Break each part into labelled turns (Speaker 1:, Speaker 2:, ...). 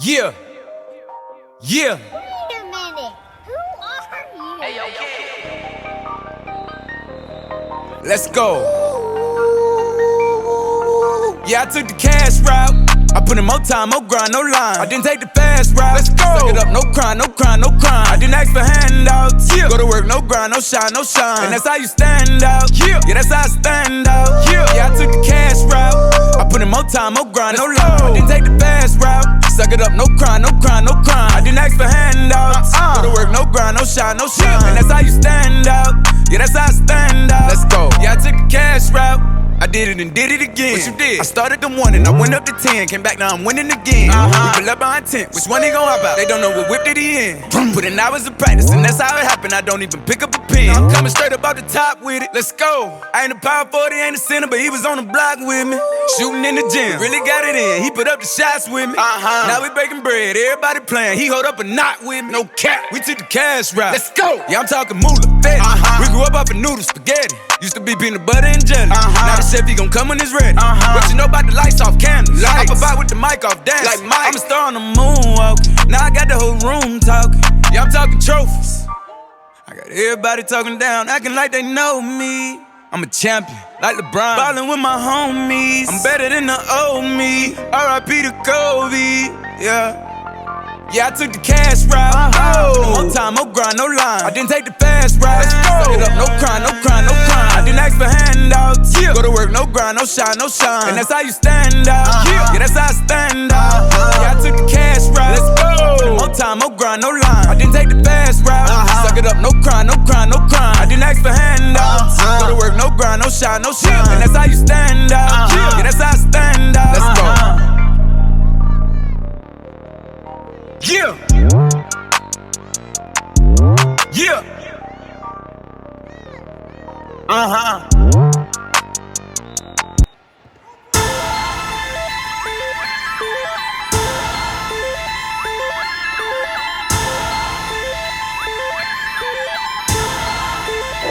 Speaker 1: Yeah, yeah.
Speaker 2: Wait a minute. Who are you?
Speaker 3: Hey, yo, kid.
Speaker 1: Let's go. Yeah, I took the cash route. I put in more time, more grind, no line. I didn't take the fast route. Let's go. Suck it up, no crime, no crime, no crime. I didn't ask for handouts. Yeah. Go to work, no grind, no shine, no shine. And that's how you stand out. Yeah, that's how I stand out. Yeah, I took the cash route. I put in more time, more grind, no line. I didn't take the fast route. Suck it up, no crime, no crime, no crime. I didn't ask for handouts. Go to work, no grind, no shine, no shine. And that's how you stand out. Yeah, that's how I stand out. Let's go. Yeah, I took the cash route. I did it and did it again. What you did? I started them 1 and I went up to 10. Came back, now I'm winning again. We pull up behind 10. Which one they gon' hop out? They don't know what whip did he in. Put in hours of practice and that's how it happened. I don't even pick up a pen. I'm coming straight up out the top with it. Let's go. I ain't a power 40, ain't a center, but he was on the block with me. Shooting in the gym, really got it in. He put up the shots with me. Now we breaking bread, everybody playing. He hold up a knot with me. No cap, we took the cash route. Let's go. Yeah, I'm talking moolah, fed. We grew up off of noodles, spaghetti. Used to be peanut butter and jelly. Now the chef, he gon' come when it's ready. What you know about the lights off candles? Up about with the mic off dance. Like Mike. I'm a star on the moonwalk. Now I got the whole room talking. Yeah, I'm talking trophies. I got everybody talking down, acting like they know me. I'm a champion, like LeBron. Ballin' with my homies. I'm better than the old me. R.I.P. to Kobe. Yeah. Yeah, I took the cash route. More time, more grind, no line. I didn't take the fast route. Suck it up, no crime, no crime, no crime. I didn't ask for handouts. Go to work, no grind, no shine, no shine. And that's how you stand out. Yeah, that's how I stand out. Yeah, I took the cash route. Let's go. More time, more grind, no line. I didn't take the fast route. Suck it up, no crime, no crime, no crime. I didn't ask for handouts. Go to work, no grind, no shine, no shine. And that's how you stand out. Yeah, that's how I stand out. Let's go. Yeah. Yeah.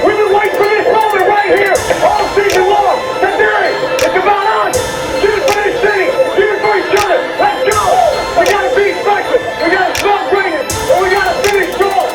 Speaker 4: We've been waiting for this moment right here all season long. Today, it's about us. Shoot for this city. Shoot for each other. Let's go. We gotta beat Franklin. We gotta stop Brandon. And we gotta finish strong.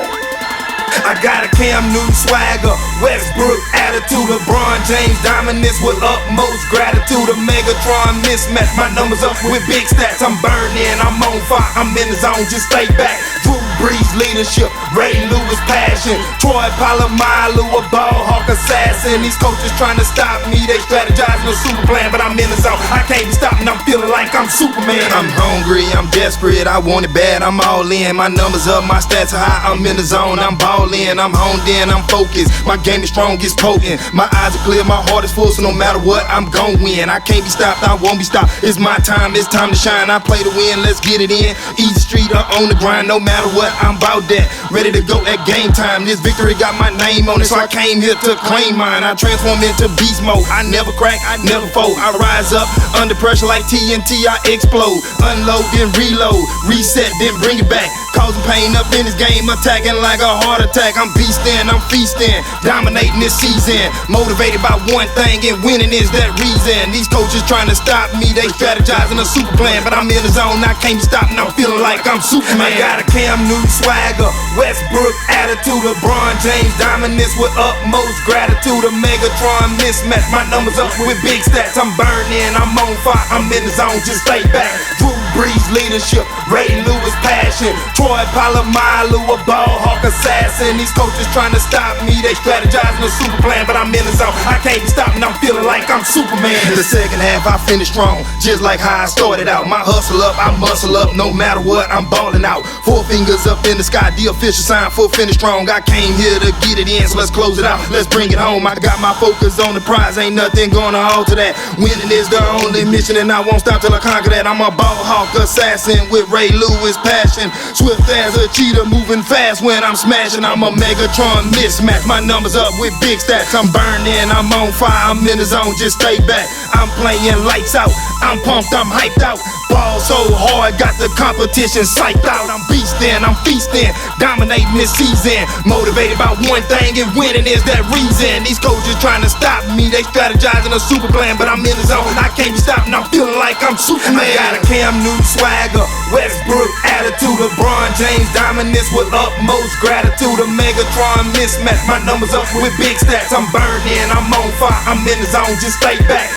Speaker 5: I got a Cam Newton swagger, Westbrook attitude, LeBron James dominance with utmost gratitude. A Megatron mismatch, my numbers up with big stats. I'm burning, I'm on fire, I'm in the zone, just stay back. Drew Brees leadership, Ray Lewis passion, Troy Polamalu a ball hawk assassin. These coaches trying to stop me, they strategizing a super plan, but I'm in the zone. I can't be stopped and I'm feeling like I'm Superman. I'm hungry, I'm desperate, I want it bad, I'm all in. My numbers up, my stats are high, I'm in the zone, I'm ballin', I'm honed in, I'm focused. My game is strong, it's potent. My eyes are clear, my heart is full, so no matter what, I'm gon' win. I can't be stopped, I won't be stopped. It's my time, it's time to shine. I play to win, let's get it in. Easy street, I'm on the grind, no matter what, I'm about that. Ready to go at game time. This victory got my name on it, so I came here to claim mine. I transform into beast mode. I never crack, I never fold. I rise up under pressure like TNT, I explode. Unload, then reload. Reset, then bring it back. Causing pain up in this game, attacking like a heart attack. I'm beastin', I'm feasting, dominating this season. Motivated by one thing, and winning is that reason. These coaches trying to stop me, they strategizing a super plan, but I'm in the zone, I can't be stopped, and I'm feeling like I'm Superman. I got a Cam Newton swagger, Westbrook attitude, LeBron James dominance with utmost gratitude. A Megatron mismatch, my numbers up with big stats. I'm burning, I'm on fire, I'm in the zone, just stay back. Drew Brees leadership, Ray Lewis passion, Troy Polamalu a ball hawk assassin. These coaches trying to stop me, they strategizing a super plan, but I'm in the zone, I can't be stopped and I'm feeling like I'm Superman. The second half I finished strong, just like how I started out. My hustle up, I muscle up, no matter what, I'm balling out. 4 fingers up in the sky, the official sign for finish strong. I came here to get it in, so let's close it out, let's bring it home. I got my focus on the prize, ain't nothing gonna alter that. Winning is the only mission and I won't stop till I conquer that. I'm a ball hawk assassin with Ray Lewis passion, swift as a cheetah, moving fast when I'm smashing. I'm a Megatron mismatch, my numbers up with big stats. I'm burning, I'm on fire, I'm in the zone, just stay back. I'm playing lights out, I'm pumped, I'm hyped out. Ball so hard, got the competition psyched out. I'm beastin', I'm feastin', dominating this season. Motivated by one thing and winning is that reason. These coaches trying to stop me, they strategizing a super plan, but I'm in the zone, I can't be stopped and I'm feeling like I'm Superman. I got a Cam Newton swagger, Westbrook attitude, LeBron James dominance with utmost gratitude. A Megatron mismatch, my numbers up with big stats. I'm burned in, I'm on fire, I'm in the zone, just stay back.